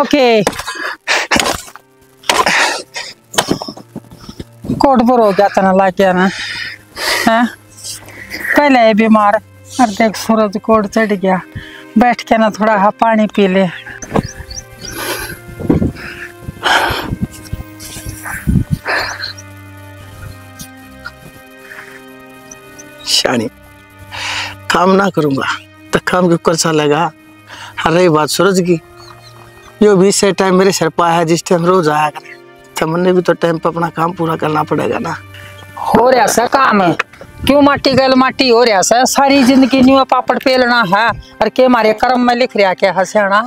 Okay coat पर हो गया तना लाके ना हैं पहले है बीमार और देख सूरज कोट चढ़ गया बैठ के ना थोड़ा हा पानी पी ले शानी काम ना करूंगा तो काम के ऊपर चलेगा। और रही बात सूरज की यो भी से टाइम मेरे सर पर आया जिस टाइम रोज आया करे तो मैंने भी तो टाइम पर अपना काम पूरा करना पड़ेगा ना। हो रहा सा काम है क्यों माटी गल माटी हो रहा सा सारी जिंदगी न्यू पापड़ पेलना है और के मारे कर्म में लिख रहा क्या हसियाना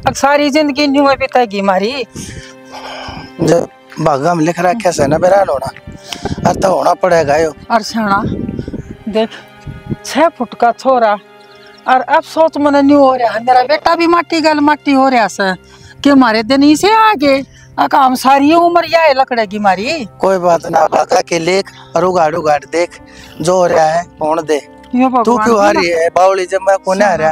अब सारी जिंदगी न्यू बिताएगी मारी जब भागा में लिख रहा कैसे ना बेरान होना और तो होना पड़ेगा यो। और सियाना देख 6 फुट का छोरा और अब सोच मन न्यू हो रहा है मेरा बेटा भी माटी गल माटी हो रहा सा कि मारे दिन ही से आगे काम सारी उम्र यह लकड़ेगी मारी। कोई बात ना भागा के लेख और उगाड़ उगाड़ देख जो हो रहा है कौन दे तू क्यों आ रही है बावली जब मैं कौन आ रहा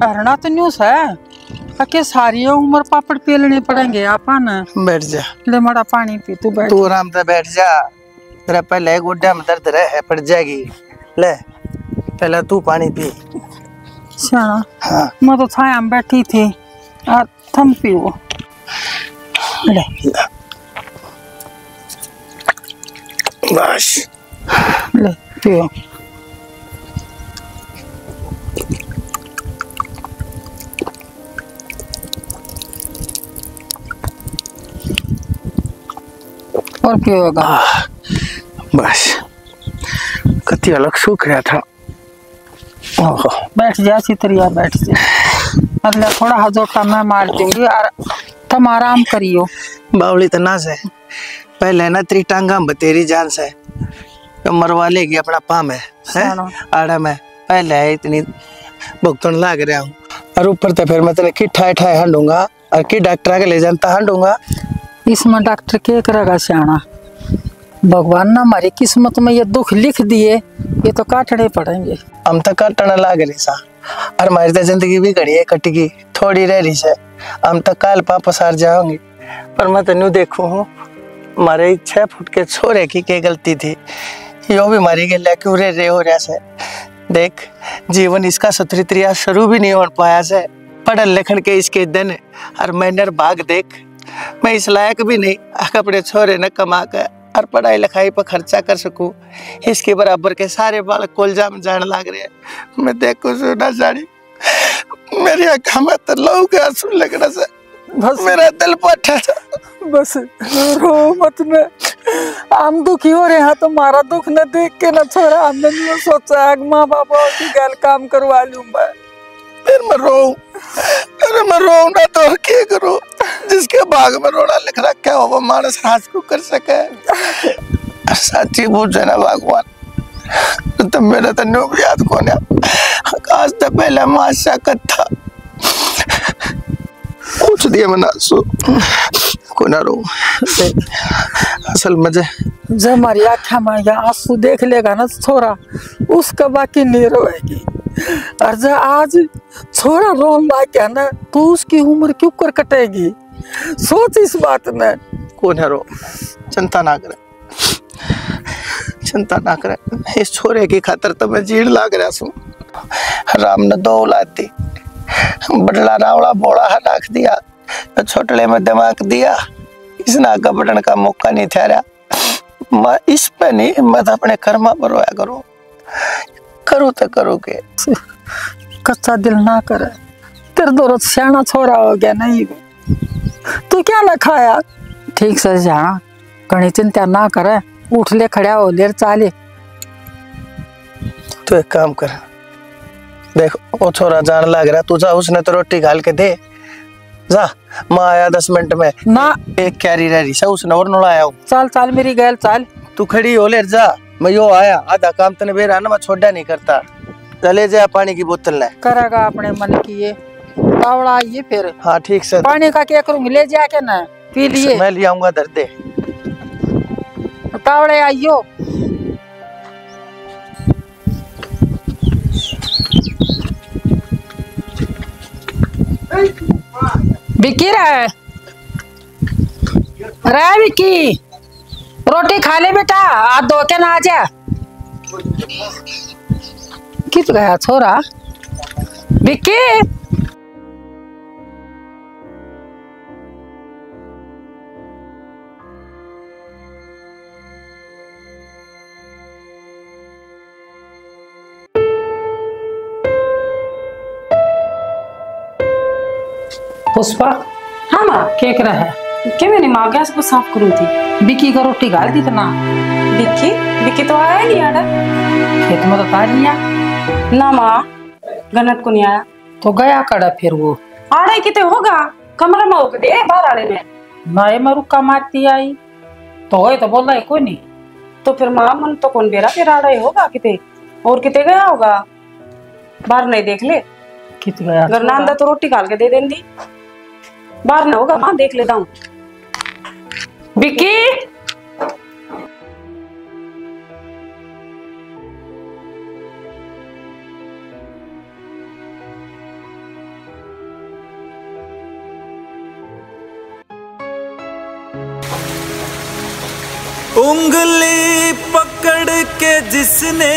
अरना तो न्यूज है कि सारी उम्र पापड़ पेलने पड़ेंगे आपन। बैठ जा ले मड़ा पानी पी तू बैठ तू आराम से बैठ जा तेरा पहले गोड्डा में दर्द रहे पड़ जाएगी ले पहले तू पानी पी। हाँ। हाँ मैं तो छाया में बैठी थी थम पियो ले बस ले पियो और पियोगा बस कति अलग सूख रहा था। बैठ जा चित्रिया बैठ जा मतलब थोड़ा हजोटा मैं मार दूंगी और तुम आराम करियो। बावली तो ना से पहले ना तेरी टांगा में तेरी जान से तो मरवा लेगी अपना पाम है आड़ा में पहले है इतनी भुगतन लाग रहा हूँ और ऊपर तो फिर मैं तेने की ठाए ठाए हंडूंगा और की डॉक्टर के ले जानता हंडूंगा। इसमें डॉक्टर क्या करेगा सियाना भगवान ने हमारी किस्मत में ये दुख लिख दिए ये तो काटने पड़ेंगे। हम तो काटने लाग रही सा और हमारी तो जिंदगी भी घड़ी है कटगी थोड़ी रह रही है हम तो काल वापस आ जाओगे पर मैं तो न्यू देखू हूँ हमारे 6 फुट के छोरे की क्या गलती थी यो भी मारी गया क्यों रे हो रहा से देख जीवन इसका सत्रित्रिया शुरू भी नहीं हो पाया से पढ़न लिखन के इसके दिन और मैनर भाग देख मैं इस लायक भी नहीं अपने छोरे न कमा कर और पढ़ाई लिखाई पर खर्चा कर सकूं इसके बराबर के सारे बालक कोलजा में जाने लग रहे हैं। मैं देखो सुना साड़ी मेरी आँखों में तो लहू के आंसू लग रहा से बस मेरा दिल पटा था बस रो मत न हम दुखी हो रहे हैं तो मारा दुख न देख के न छोड़ा हमने नहीं सोचा माँ बाबा की गल काम करवा लूं मैं फिर मैं रो ना तो और क्या करूं जिसके भाग में रोना लिख रखा हो वो मानस राज को कर सके सच्ची पूछे ना भगवान तो मेरा तो न्यू याद कौन है आज तो पहले माशा कथा कुछ दिए मना सो को ना रो असल मजे जब हमारी आँखों में या आंसू देख लेगा ना छोरा उसका बाकी नहीं रोएगी और जब आज छोरा रोन लग गया ना तो उसकी उम्र क्यों कर कटेगी सोच इस बात में कौन है रो चिंता ना करे इस छोरे की खातर तो मैं जीड़ लाग रहा हूँ। राम ने 2 औलाद दी बड़ला रावड़ा बोड़ा रख दिया तो छोटले में दिमाग दिया इसने आगे बढ़ने का मौका नहीं ठहरा मैं इस पे नहीं मैं तो अपने कर्मा पर रोया करूँ तो करूँ के कच्चा दिल ना करे तेरे दो सियाना छोरा हो गया नहीं तू क्या ना खाया ठीक से सियाना कहीं चिंता ना करे उठ ले खड़ा हो ले चाले तो एक काम कर देख वो छोरा जान लग रहा तू जा उसने तो रोटी घाल के दे जा मैं आया 10 मिनट में ना एक कैरी रह रही सा उसने और नोड़ाया हूँ चल चल मेरी गैल चल तू खड़ी हो ले जा मैं यो आया आधा काम तने बेरा ना मैं छोड़ा नहीं करता चले जा पानी की बोतल ले करेगा अपने मन की ये तावड़ा ये फिर हाँ ठीक से पानी का क्या करूंगी ले जाके ना पी लिए मैं ले आऊंगा दर दे तावड़े आइयो विक्की रे, रे विक्की, रोटी खा ले बेटा, हाथ धो के ना आ जा। कित गया छोरा? विक्की, पुष्पा, हाँ माँ, केक रहा है क्या मेरी माँ गैस को साफ करूँ थी। विक्की का रोटी गाल दी तना। विक्की विक्की तो आया ही नहीं आड़ा। खेत में तो था नहीं आया। ना माँ, गन्नत को नहीं आया तो गया कड़ा फिर वो आड़े किते होगा, कमरे में होके दे बाहर आड़े में नए में रुका मारती आई तो होए तो बोल रहा है कोई नहीं। तो फिर माँ मन तो कौन बेरा फिर आड़े होगा किते और किते गया होगा, बाहर नहीं देख ले। कित गया अगर ना अंदर तो रोटी काल के दे देंगी, बाहर ना होगा माँ, देख लेता हूँ। विक्की, उंगली पकड़ के जिसने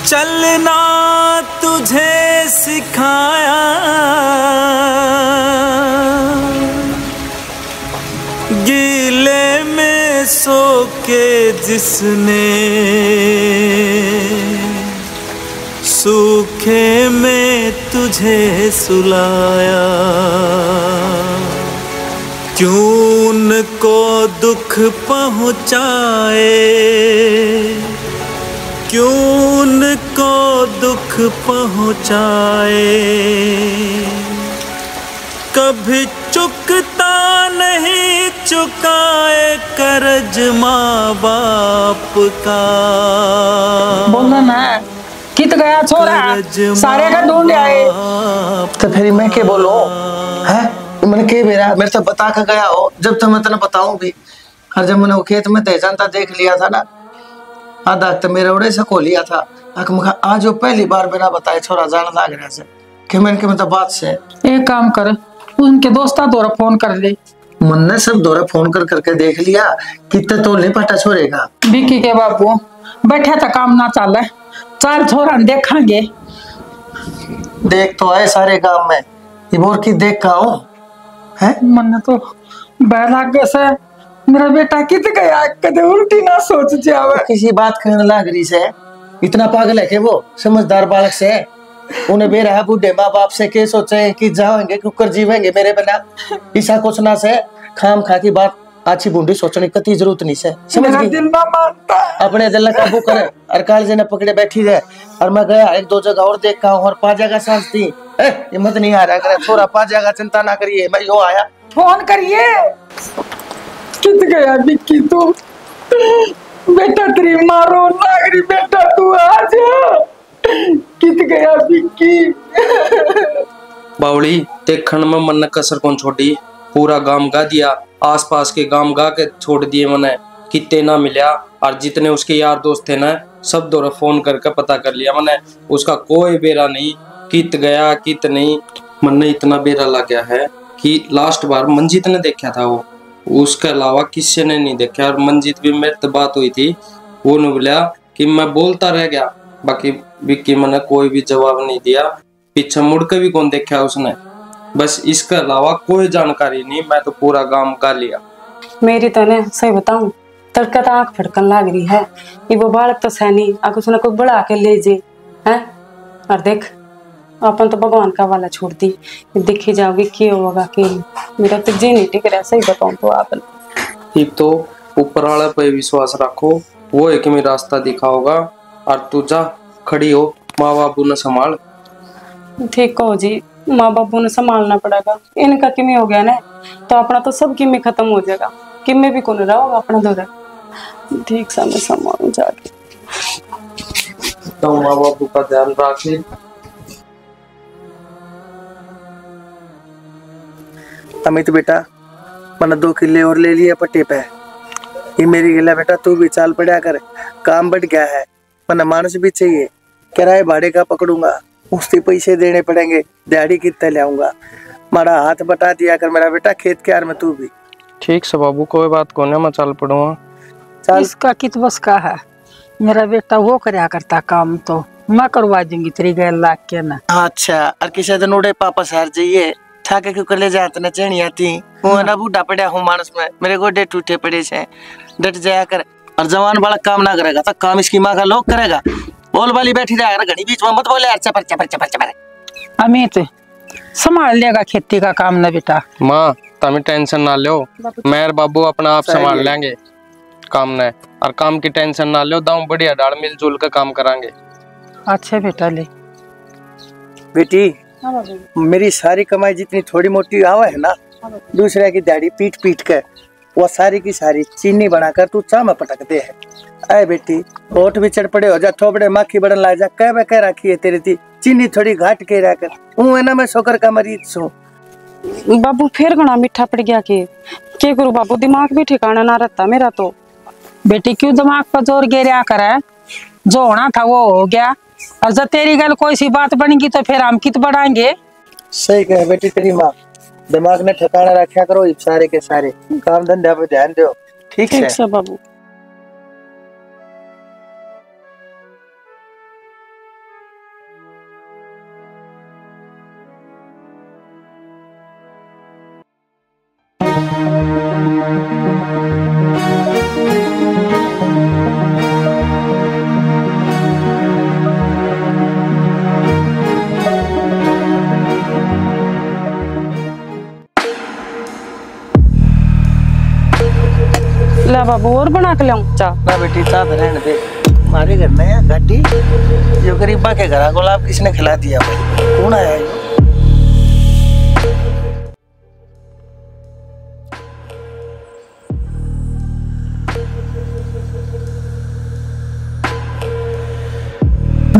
चलना तुझे सिखाया, गीले में सो के जिसने सूखे में तुझे सुलाया, क्यों उनको दुख पहुँचाए, क्यों उनको दुख पहुँचाए, कभी चुकता नहीं चुकाए कर्ज माँ बाप का। बोलना ना कित गया छोरा, सारे का ढूंढ आए तो फिर मैं क्या बोलूं? है मैंने के मेरे तो बता के गया हो, जब तो मैं तेने बताऊं भी। हर जब मैंने वो खेत में तेजानता देख लिया था ना, आधा तो मेरे उड़े से खो लिया था। आज वो पहली बार बिना बताए छोरा जान लाग रहा से कि मैंने के मतलब बात से। एक काम कर, उनके दोस्ता द्वारा फोन कर ले। मन ने सब दौरा फोन कर करके देख लिया, कितने तो नहीं पता छोड़ेगा। विक्की के बापू बैठे तो काम ना चले, चल छोरा देखेंगे। देख तो आए सारे काम में, ये बोर की देख का हूँ है। मन तो बैलागे से मेरा बेटा कित गया, कदे उल्टी ना सोच जावे। किसी बात कहने लाग रही से, इतना पागल है कि वो समझदार बालक से उन्हें बेरा है बूढ़े माँ बाप से के सोचे कि जाएंगे कुकर जीवेंगे मेरे बिना, ऐसा कुछ ना से खाम खा की बात अच्छी बूढ़ी सोचने की कती जरूरत नहीं से। समझ गई? दिल ना मानता है। अपने दिल न काबू करे और कालजे ने पकड़े बैठी रहे। और मैं गया एक दो जगह और देखा और 5 जगह सांस दी। हिम्मत नहीं आ रहा करे थोड़ा 5 जगह, चिंता ना करिए मैं यो आया। फोन करिए। कित गया विक्की तू, बेटा तेरी मारो नागरी, बेटा तू आ जा। कित गया विक्की। बावड़ी देखण में मन कसर कौन छोड़ी, पूरा गांव गा दिया, आसपास के गांव गा के छोड़ दिए मने, कितने ना मिला। और जितने उसके यार दोस्त थे ना सब दौरा फोन करके पता कर लिया मने, उसका कोई बेरा नहीं, कित गया कित नहीं। मन ने इतना बेरा लग गया है कि लास्ट बार मंजीत ने देखा था वो, उसके अलावा किसी ने नहीं देखा। और मंजीत भी मेरे से बात हुई थी, वो ने बोला कि मैं बोलता रह गया, बाकी विक्की मैंने कोई भी जवाब नहीं दिया, पीछे मुड़ के भी कौन देखा उसने। बस इसके अलावा कोई जानकारी नहीं, मैं तो पूरा गांव का लिया। मेरी तो ने सही बताऊं तड़का तो आंख फड़कन लाग रही है, ये वो बालक तो सैनी अगर उसने कोई बढ़ा के ले जे है। और देख अपन तो भगवान का वाला छोड़ दी, देखी जाओगी क्या होगा कि मेरा तो जी नहीं टिक रहा। सही बताऊं तो आप एक तो ऊपर वाले पे विश्वास रखो, वो एक में रास्ता दिखाओगा। और तू जा खड़ी हो, माँ बापू ने संभाल। ठीक हो जी, माँ बापू ने संभालना पड़ेगा। इनका किमी हो गया ना तो अपना तो सब किमी खत्म हो जाएगा, किमी भी कौन रहा होगा अपना दौरा। ठीक समय संभालू जाके, तो माँ बापू का ध्यान रखे। अमित बेटा मैंने 2 किले और ले लिए पट्टे पे, ये मेरी गिला बेटा तू भी चाल पड़ा कर, काम बढ़ गया है। मैंने मानस भी चाहिए, किराए भाड़े का पकड़ूंगा, उसके पैसे देने पड़ेंगे। दिहाड़ी कितने ले आऊंगा? मारा हाथ बटा दिया कर मेरा बेटा, खेत के यार में तू भी। ठीक से बाबू, कोई बात को नहीं, मैं चल पड़ूंगा। चल इसका कित बस का है, मेरा बेटा वो करया करता काम, तो मैं करवा दूंगी तेरी गैल लाग के ना। अच्छा, और किसी दिन उड़े पापा शहर जाइए ठाके क्यों कर ले जाते ना चेणिया थी। हूँ ना बूढ़ा पड़ा हूँ मानस में, मेरे गोडे टूटे पड़े से, डट जाया कर। और जवान वाला काम ना करेगा तो काम इसकी माँ का लोग करेगा। बोल वाली बैठी रहा घड़ी बीच में मत बोले यार, चपर चपर चपर चपर। अमित संभाल लेगा खेती का काम ना बेटा। माँ तुम्हें टेंशन ना लो, मैं और बाबू अपना आप संभाल लेंगे काम ने, और काम की टेंशन ना लो, दाऊ बढ़िया डाल मिलजुल कर काम करांगे। अच्छा बेटा ले। बेटी मेरी सारी कमाई जितनी थोड़ी मोटी आवा है ना, दूसरे की दाढ़ी पीट पीट कर वो सारी की सारी चीनी बनाकर तू चा में पटक दे है। अरे बेटी होठ भी चढ़ पड़े हो जा, थोपड़े माखी बड़न ला जा, कह राखी है तेरी थी चीनी थोड़ी घाट के रह कर। हूँ है ना मैं शुगर का मरीज हूँ। बाबू फिर घना मीठा पड़ गया के करूँ बाबू, दिमाग भी ठिकाना ना रहता मेरा तो। बेटी क्यों दिमाग पर जोर गिरा करे, जो होना था वो हो गया, और जब तेरी गल कोई सी बात बनेगी तो फिर हम कित बढ़ाएंगे। सही कहे बेटी तेरी माँ, दिमाग ने ठिकाना रखा करो, सारे के सारे काम धंधा पे ध्यान दो। ठीक है बाबू। ला बाबू और बना के लाऊं चाह? ना बेटी चाह तो रहने दे, हमारे घर में है गाड़ी जो गरीबा के घर गुलाब किसने खिला दिया भाई, कौन आया ये?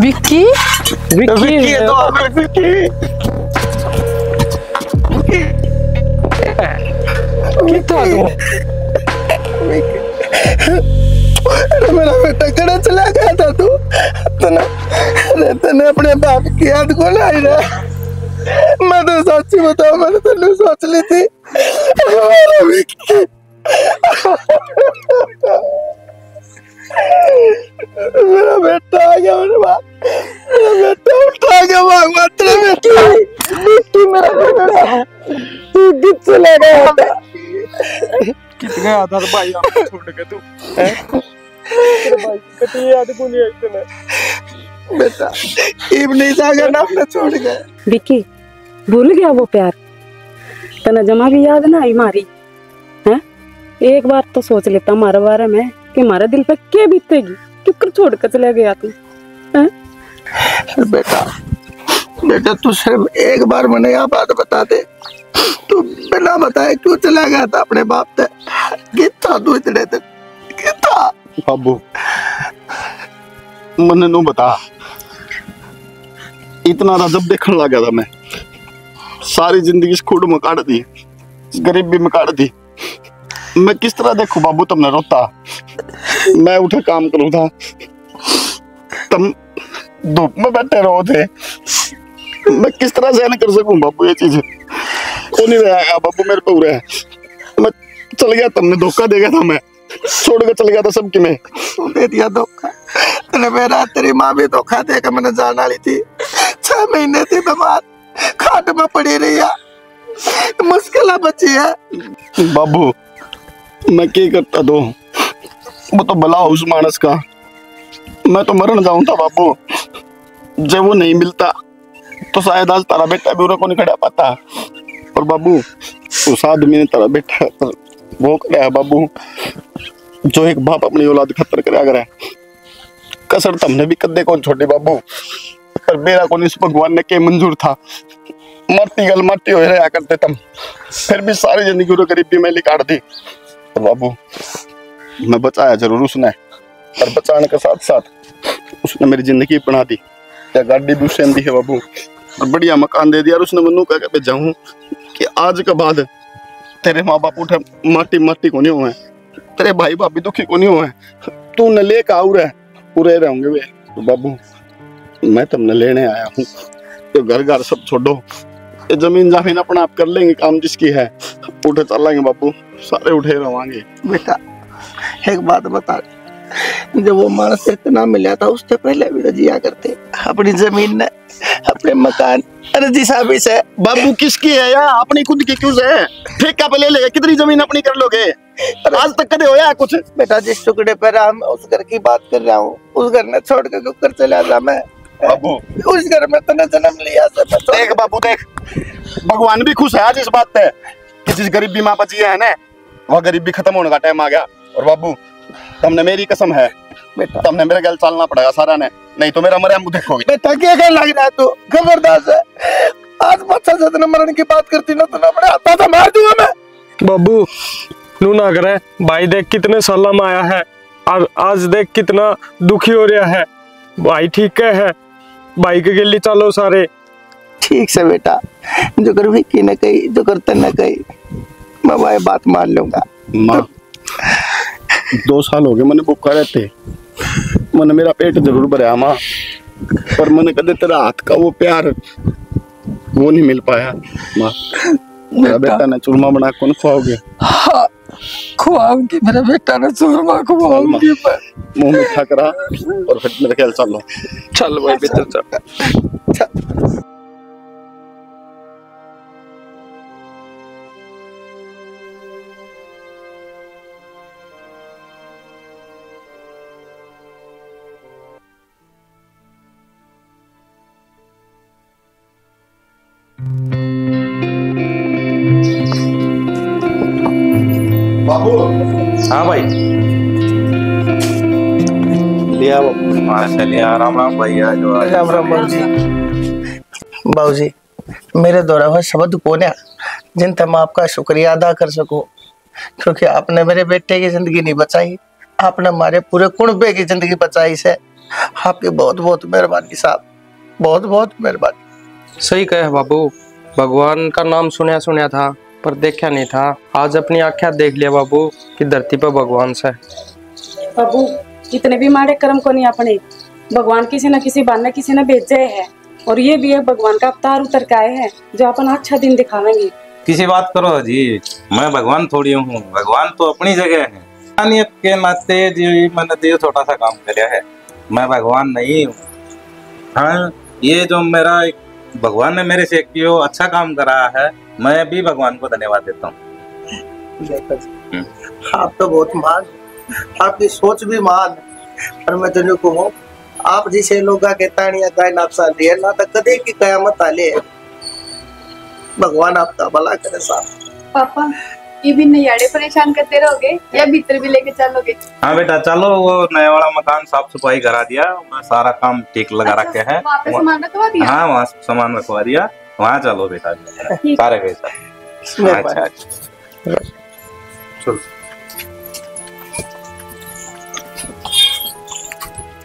विक्की विक्की है तो विक्की कितना दो मेरा बेटा कड़ा चला गया था तू, तने अपने बाप की याद को लाई रहा। मैं तो सच्ची बताऊं, मैंने तेन सोच ली थी मेरा विक्की। मेरा बेटा आ गया, मेरे बाप मेरा बेटा उठा गया, भागवा तेरा बेटा विक्की मेरा बेटा। तू कित चला गया था? कित गया था भाई आप छोड़ के तू? तेरे भाई की कटी याद को नहीं आई तुम्हें? बेटा इब नहीं जागा ना अपने छोड़ गए। विक्की भूल गया वो प्यार, तना जमा भी याद ना आई मारी है। एक बार तो सोच लेता हमारे बारे में कि हमारे दिल पे क्या बीतेगी, क्यों छोड़ कर चला गया तू है? बेटा बेटा तू सिर्फ एक बार मैंने यह बात बता दे, तू बिना बताए क्यों चला गया था अपने बाप से? कितना तू इतने तक कितना? बाबू मैंने नो बता, इतना रजब देखने लगा था मैं, सारी जिंदगी इस खुद में काट दी, इस गरीबी में काट दी। मैं किस तरह देखूं बाबू तुमने रोता, मैं उठे काम करूं था, तुम धूप में बैठे रहो थे, मैं किस तरह सहन कर सकूं बाबू ये चीज? को नहीं रहेगा बाबू मेरे पे रहा है। मैं चल गया, तुमने धोखा दे गया था, मैं छोड़ के चल गया था सबकी। मैं तू दे दिया धोखा, तेरे मेरा तेरी माँ भी धोखा देकर मैंने जान वाली थी। 6 महीने थी बीमार, खाट में पड़ी रही है, मुश्किल बची है। बाबू मैं क्या करता दो, वो तो भला उस मानस का, मैं तो मरण जाऊं था बाबू। जब वो नहीं मिलता तो शायद आज तारा बेटा भी को नहीं खड़ा पाता। और बाबू उस आदमी ने तारा बेटा वो कराया बाबू, जो एक बाप अपनी औलाद खतर कराया करे, कसर तुमने भी कदे कौन छोड़ी बाबू। पर मेरा को इस भगवान ने के मंजूर था, माटी गल माटी हो रहा करते तुम, फिर भी सारी जिंदगी वो गरीबी में काट दी। तो बाबू मैं बचाया जरूर उसने, पर बचाने के साथ साथ उसने मेरी जिंदगी बना दी। या गाड़ी भी उसने दी है बाबू, और बढ़िया मकान दे दिया। और उसने मनु कह के भेजा हूँ कि आज के बाद तेरे माँ बाप उठे माटी माटी को नहीं हुए, तेरे भाई भाभी दुखी को नहीं हुए, तू न ले का पूरे रहेंगे वे। तो बाबू मैं तुमने लेने आया हूँ, तो घर घर सब छोड़ो, ये जमीन जामीन अपना आप कर लेंगे, काम जिसकी है उठे चलेंगे बापू, सारे उठे रवांगे। बेटा एक बात बता, जब वो मानस से इतना मिला था उससे पहले भी तो जिया करते अपनी जमीन ने, अपने मकान। अरे जी साहब से बाबू किसकी है यार, अपनी खुद की क्यों है? ठेका पे ले लेगा, कितनी जमीन अपनी कर लोगे? आज तक कदे होया कुछ? बेटा जिस टुकड़े पर हम उस घर की बात कर रहा हूँ, उस घर ने छोड़ के कर चला जा मैं बाबू। उस घर में तूने जन्म लिया था। देख बाबू देख, भगवान भी खुश है आज इस बात पे कि जिस गरीबी माँ बची है ना, वह गरीबी खत्म होने का टाइम आ गया। और बाबू तुमने मेरी कसम है बेटा, तुमने मेरे गल चलना पड़ेगा सारा ने, नहीं तो मेरा मरे मुंह देखोगे। बेटा क्या कहने लग रहा है तू? खबरदार है, आज बच्चा जतन मरण की बात करती ना तो ना बड़े हाथा से मार दूंगा मैं। बाबू नू ना करे, भाई देख कितने साल में आया है और आज देख कितना दुखी हो रहा है। भाई ठीक है, भाई के गिल्ली चलो सारे। ठीक से बेटा, जो कर विक्की ने कही, जो करते न कही, मैं भाई बात मान लूंगा। माँ 2 साल हो गए मैंने भूखा रहते, मैंने मेरा पेट जरूर भरा माँ, पर मैंने कदे तेरा हाथ का वो प्यार वो नहीं मिल पाया माँ। मेरा बेटा ने चूरमा बना कौन खुआओगे? हाँ खुआऊंगी, मेरा बेटा ने चूरमा खुआऊंगी। मुंह मीठा करा और फिर मेरे ख्याल चलो। चल भाई भीतर चल। बाबू। हाँ भाई लिया चलिए। राम राम भैया। जो राम राम बाबूजी, मेरे द्वारा वह शब्द कौन है जिन तक मैं आपका शुक्रिया अदा कर सकूं, क्योंकि आपने मेरे बेटे की जिंदगी नहीं बचाई, आपने हमारे पूरे कुनबे की जिंदगी बचाई से। आपकी बहुत बहुत मेहरबानी साहब, बहुत बहुत मेहरबानी। सही कहे बाबू, भगवान का नाम सुना सुना था पर देखा नहीं था, आज अपनी आंखें देख लिया बाबू कि धरती पर भगवान से। बाबू इतने भी माड़े कर्म को नहीं अपने, भगवान किसी न किसी बहाने किसी ने भेजे है, और ये भी एक भगवान का अवतार उतर के आए हैं जो अपन अच्छा दिन दिखावेंगे। किसी बात करो जी, मैं भगवान थोड़ी हूँ, भगवान तो अपनी जगह है। इंसानियत के नाते जी मैंने जो छोटा सा काम किया है, मैं भगवान नहीं हूँ। हाँ, ये जो मेरा भगवान ने मेरे से क्यों अच्छा काम करा है, मैं भी भगवान को धन्यवाद देता हूँ। आप तो बहुत महान, आपकी सोच भी महान, पर मैं तुझे कहूँ आप जिसे लोग के तानिया कायनात साली है ना, तो कदे की कयामत आले है। भगवान आपका भला करे साहब। पापा ये भी नैयाड़े परेशान करते रहोगे या भीतर भी लेके चलोगे? हाँ बेटा चलो, वो नया वाला मकान साफ सफाई करा दिया, सारा काम ठीक लगा रखे है। वहाँ पे सामान रखवा दिया? हाँ वहाँ सामान रखवा दिया, वहाँ चलो बेटा सारे पैसा। अच्छा चलो।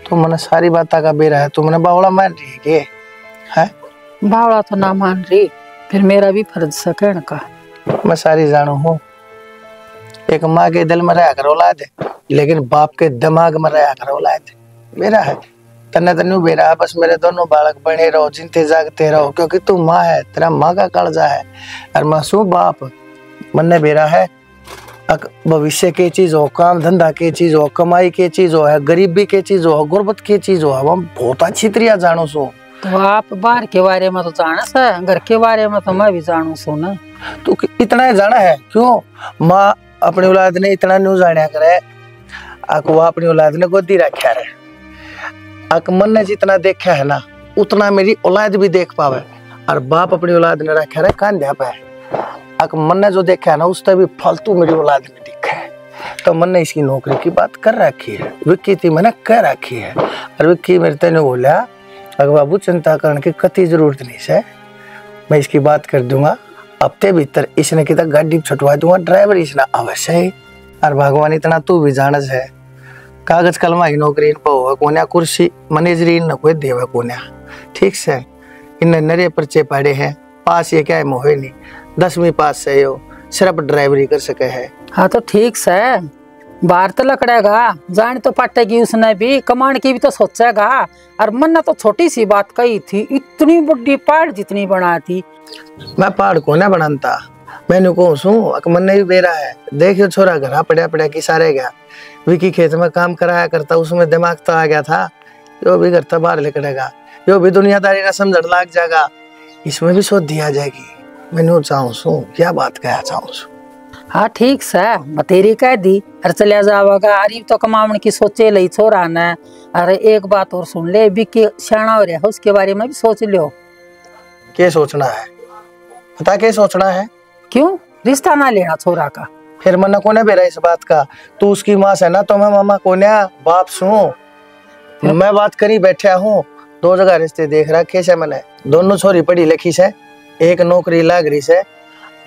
तुमने सारी बात का बेरा है, तुमने बावड़ा मान रही है के? है बावड़ा तो ना मान रही, फिर मेरा भी फर्ज सकन का। मैं सारी जानू हूँ, एक माँ के दिल में रहा कर औलाद है, लेकिन बाप के दिमाग में रहा कर औलाद मेरा है। तन्ने तन्नू बेरा है, बस मेरे दोनों बालक बने रहो, जिनते जागते रहो, क्योंकि तू माँ है, तेरा माँ का कालजा है, और मासू बाप मन्ने बेरा है। भविष्य के चीज हो, काम धंधा के चीज हो, कमाई के चीज हो, है गरीबी के चीज हो, गुर्बत के चीज हो, हम बहुत अच्छी तरह जानू सो। तो आप बाहर के बारे में तो जाना सा, घर के बारे में तो मैं भी जानू सो ना। तू इतना जाना है क्यों? माँ अपनी औलाद ने इतना न्यू जाना करे, वो अपनी औलाद ने गोदी रखा है। मन ने जितना देखा है ना, उतना मेरी औलाद भी देख पावे, और बाप अपनी औलाद ने रखा है कांधा पे। मन ने जो देखा है ना, उससे भी फालतू मेरी औलाद ने देखा है। तो मन ने इसकी नौकरी की बात कर रखी है, विक्की थी मैंने कह रखी है, और विक्की मेरे तेने बोला अगर बाबू चिंता करने की कति जरूरत नहीं है, मैं इसकी बात कर दूंगा, हफ्ते भीतर इसने की तक गाड़ी छुटवा दूंगा, ड्राइवर इसने अवश्य है। और भगवान इतना तू भी जानस है, कागज कलमा की नौकरी इन पर कोन्या, कुर्सी मैनेजरी इन कोई देवे कोन्या, ठीक से इन नरे पर्चे पड़े हैं, पास ये क्या है मोहे नहीं, 10वीं पास से हो, सिर्फ ड्राइवरी कर सके है। हाँ तो ठीक से, बाहर तो लकड़ेगा, जान तो पटेगी उसने भी, कमांड की भी तो सोचेगा। और मन ने तो छोटी सी बात कही थी, इतनी बड़ी पहाड़ जितनी बना थी। मैं पहाड़ को ना बनाता, मैंने को सू मन ने भी बेरा है। देखियो छोरा घरा पड़ा पड़ा की सारे गया, विकी खेत में काम कराया करता, उसमें दिमाग तो आ गया था। यो भी करता बाहर लिकड़ेगा, यो भी दुनियादारी ना समझ लाग जाएगा, इसमें भी सोच दिया जाएगी। मैंने चाहूँ सू क्या बात कहा चाहूँ सू। हाँ ठीक से बतेरी कह दी, अरे चलिया जाओगा। अरे तो कमावन की सोचे लई छोरा ने। अरे एक बात और सुन ले, विकी सियाना हो रहा है, उसके बारे में भी सोच लियो। क्या सोचना है बता, क्या सोचना है? क्यों रिश्ता ना लेना छोरा का? फिर मना कोने बेरा इस बात का, तू उसकी माँ से ना तो मैं मामा कोने बाप सू। मैं बात करी बैठा हूँ, 2 जगह रिश्ते देख रखे से मैंने। दोनों छोरी पढ़ी लिखी से, एक नौकरी लाग रही से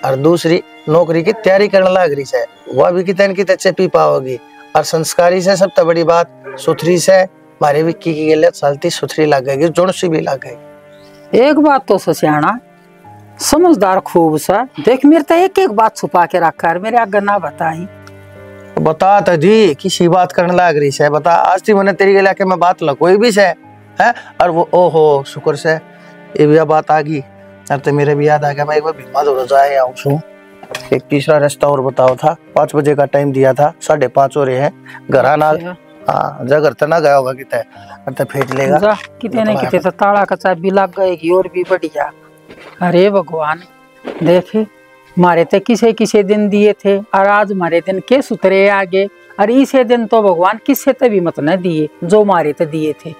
और दूसरी नौकरी की तैयारी करने लाग रही से। वह भी कितने की चेपी पाओगी। और संस्कारी से सबसे बड़ी बात सुथरी से, मारे विक्की की गले चलती सुथरी लगेगी, जुड़ सी भी लगेगी। एक बात तो ससियाना समझदार खूब सा, देख मेरे तो एक एक बात छुपा के रखा है, मेरे आगे ना बताई। बता तो दी किसी बात करने लाग रही से, बता। आज थी मैंने तेरी गला के मैं बात कोई भी से है। और वो ओहो शुक्र से ये भी बात आ गई। अब तो मेरे भी याद आ गया, मैं एक बार भीमा दौड़ जाए आऊँ छू। एक तीसरा रास्ता और बताओ था, 5 बजे का टाइम दिया था, 5:30 हो रहे हैं। घर ना हाँ जगह तो ना गया होगा कितने फेंक लेगा कितने न कितने तो ताला का चाबी लग गएगी और भी बढ़िया। अरे भगवान देखे, मारे तो किसे किसे दिन दिए थे और आज मारे दिन के सुतरे आगे। और इसे दिन तो भगवान किसे तभी मत न दिए जो मारे तो दिए थे।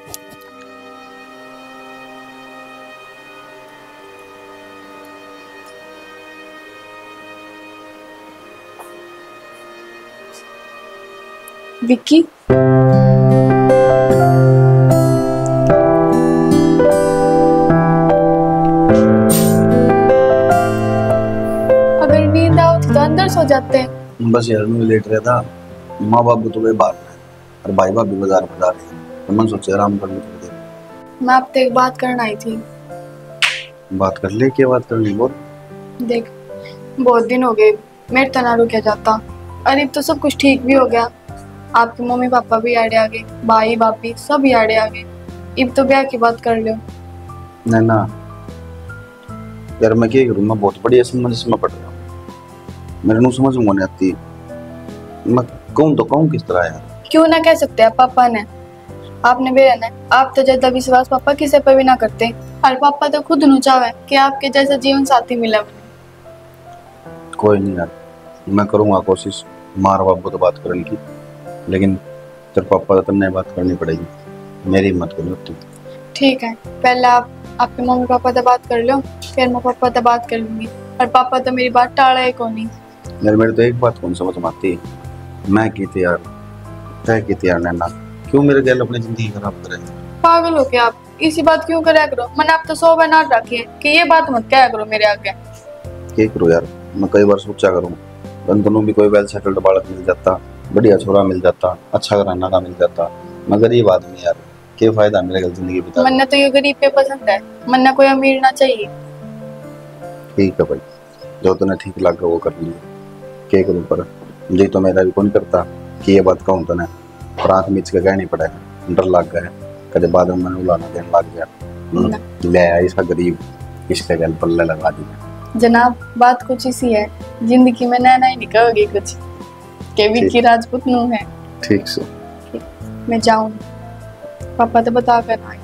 विक्की अगर नींद आओ तो अंदर सो जाते हैं। बस यार मैं लेट रहा था, माँ बाप तो गए बाहर में और भाई भाभी बाजार में जा रहे हैं, तो मैंने सोचा आराम कर ली थोड़ी देर। मैं आपसे एक बात करना आई थी। बात कर ले, क्या बात करनी बोल। देख बहुत दिन हो गए, मेरे तना रुके जाता। अरे अब तो सब कुछ ठीक भी हो गया, आपके मम्मी पापा भी आड़े आ गए, भाई भाभी सब ही आड़े आ गए। अब तो ब्याह की बात कर लो। नहीं ना यार, मैं क्या करूँ, मैं बहुत बढ़िया समझ में पड़ रहा हूँ, मेरे को समझ में नहीं आती। मैं कहूँ तो कहूँ किस तरह यार। क्यों ना कह सकते आप पापा ने, आपने बेरा ने। आप तो ज्यादा विश्वास पापा किसी पर भी ना करते, और पापा तो खुद नु चाहे कि आपके जैसा जीवन साथी मिला। कोई नहीं यार, मैं करूँगा कोशिश मार बाप तो बात करने की, लेकिन तेरे पापा तो नहीं बात करनी पड़ेगी, मेरी मत करो तुम। ठीक है, पहले आप आपके मम्मी पापा से बात कर लो, फिर मैं पापा से बात कर लूंगी। और पापा तो मेरी बात टाड़ा है कौन नहीं। यार मेरे तो एक बात कौन समझ में आती है, मैं की थी यार तय की थी यार नैना, क्यों मेरे गैल अपनी जिंदगी खराब करे। पागल हो क्या आप, इसी बात क्यों कराया करो। मैंने आप तो 100 बार ना रखी है कि ये बात मत कहा करो मेरे आगे। क्या करूँ यार, मैं कई बार सोचा करूँ दोनों भी कोई वेल सेटल्ड बालक मिल जाता, बढ़िया छोरा मिल जाता, अच्छा घराना का मिल जाता। मैं गरीब आदमी यार, क्या फायदा मेरे गल जिंदगी बिता। मन्ना तो ये गरीब पे पसंद है, मन्ना कोई अमीर ना चाहिए। ठीक है भाई, जो तुम्हें ठीक लगा वो कर लिए, क्या करूँ। पर जी तो मेरा भी कौन करता कि ये बात कहूँ तो ना, और आँख मीच के कहनी पड़े, डर लग गया कदे बाद में मैंने उलाना देने लग गया। ले आया इसका गरीब, इसके गल पल्ले लगा दिया। जनाब बात कुछ इसी है, जिंदगी में नया नहीं निकलोगी कुछ के विक्की राजपूत नू है। ठीक से मैं जाऊं, पापा तो बता कर आए।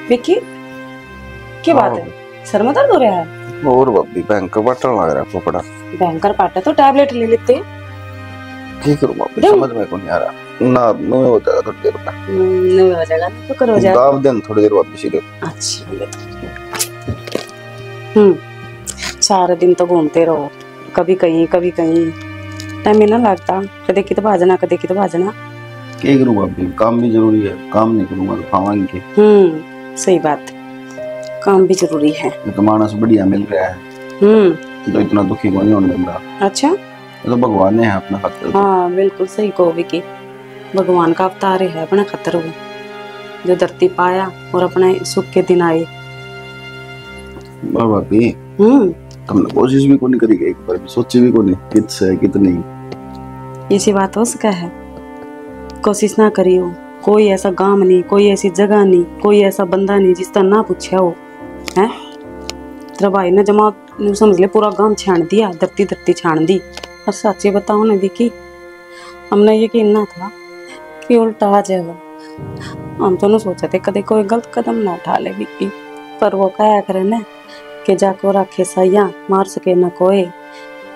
विक्की क्या बात है, सर में दर्द हो रहा है? और बब्बी भयंकर बटन लग रहा है पोपड़ा। भयंकर पाटा तो टैबलेट ले लेते। ठीक है बब्बी, समझ में को नहीं आ रहा ना, नो हो जाएगा थोड़ी देर में। नहीं हो जाएगा तो कर हो जाएगा। दाव दिन थोड़ी देर वापस ही दे। अच्छा सारे दिन तो घूमते रहो, कभी कहीं कभी कहीं, टाइम ही ना लगता। कदे की तो भाजना कदे की तो भाजना। क्या करूँ अभी, काम भी जरूरी है, काम नहीं करूँगा तो खावांगे। सही बात, काम भी जरूरी है। ये तो मानस बढ़िया मिल रहा है, तो इतना दुखी कौन नहीं होने देगा। अच्छा, ये तो भगवान ने है अपना खतर। हाँ बिल्कुल सही कहो विकी, भगवान का अवतार है अपना खतर हुआ, जो धरती पाया और अपने सुख के दिन आए। भाभी तुमने कोशिश भी को नहीं करी, एक बार भी सोची भी को नहीं कितना है कितनी। इसी बात हो सका है, कोशिश ना करियो, कोई ऐसा गांव नहीं, कोई ऐसी जगह नहीं, कोई ऐसा बंदा नहीं जिसका ना पूछा हो है। तेरा भाई ने जमा समझ ले पूरा गांव छान दिया, धरती छान दी। और सच्ची बताओ ना विकी, हमने यकीन ना था कि उल्टा आ जाएगा। हम तो न सोचे थे कदे कोई गलत कदम ना उठा ले विकी, पर वो कहा करे ना कि जाको रखे सैया मार सके न कोई।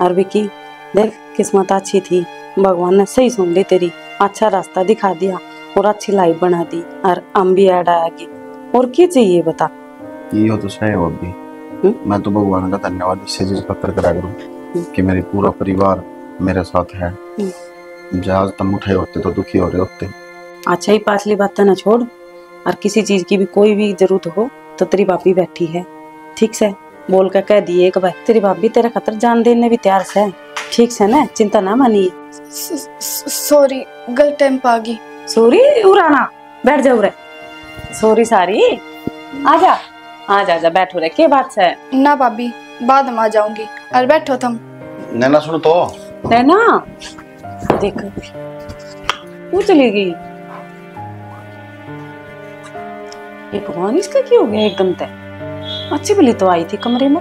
और विकी देख, किस्मत अच्छी थी, भगवान ने सही सुन ली तेरी, अच्छा रास्ता दिखा दिया और अच्छी लाइफ बना दी, और हम भी ऐड आएगी। और क्या चाहिए बता। ये हो तो सही हो अभी। मैं तो भगवान का धन्यवाद इससे चीज पत्र करा करूँ कि मेरी पूरा परिवार मेरे साथ है। जहाज तुम उठे होते तो दुखी हो रहे होते। अच्छा, ही पाछली बात ना छोड़, और किसी चीज की भी कोई भी जरूरत हो तो तेरी भाभी बैठी है, ठीक से बोल कर कह दिए एक बार, तेरी भाभी तेरे खतर जान देने भी तैयार है, ठीक से ना, चिंता ना मानिए। सॉरी, गलत टाइम पे आ गई। सॉरी उराना, बैठ जाओ रे। सॉरी सारी, आजा आजा आजा, बैठो रे, क्या बात है? ना भाभी, बाद में आ जाऊंगी, और बैठो तुम। नैना सुनो तो। नैना देख, वो चली गई। ये भगवान, इसका क्या हो गया एकदम तय? अच्छी भली तो आई थी कमरे में।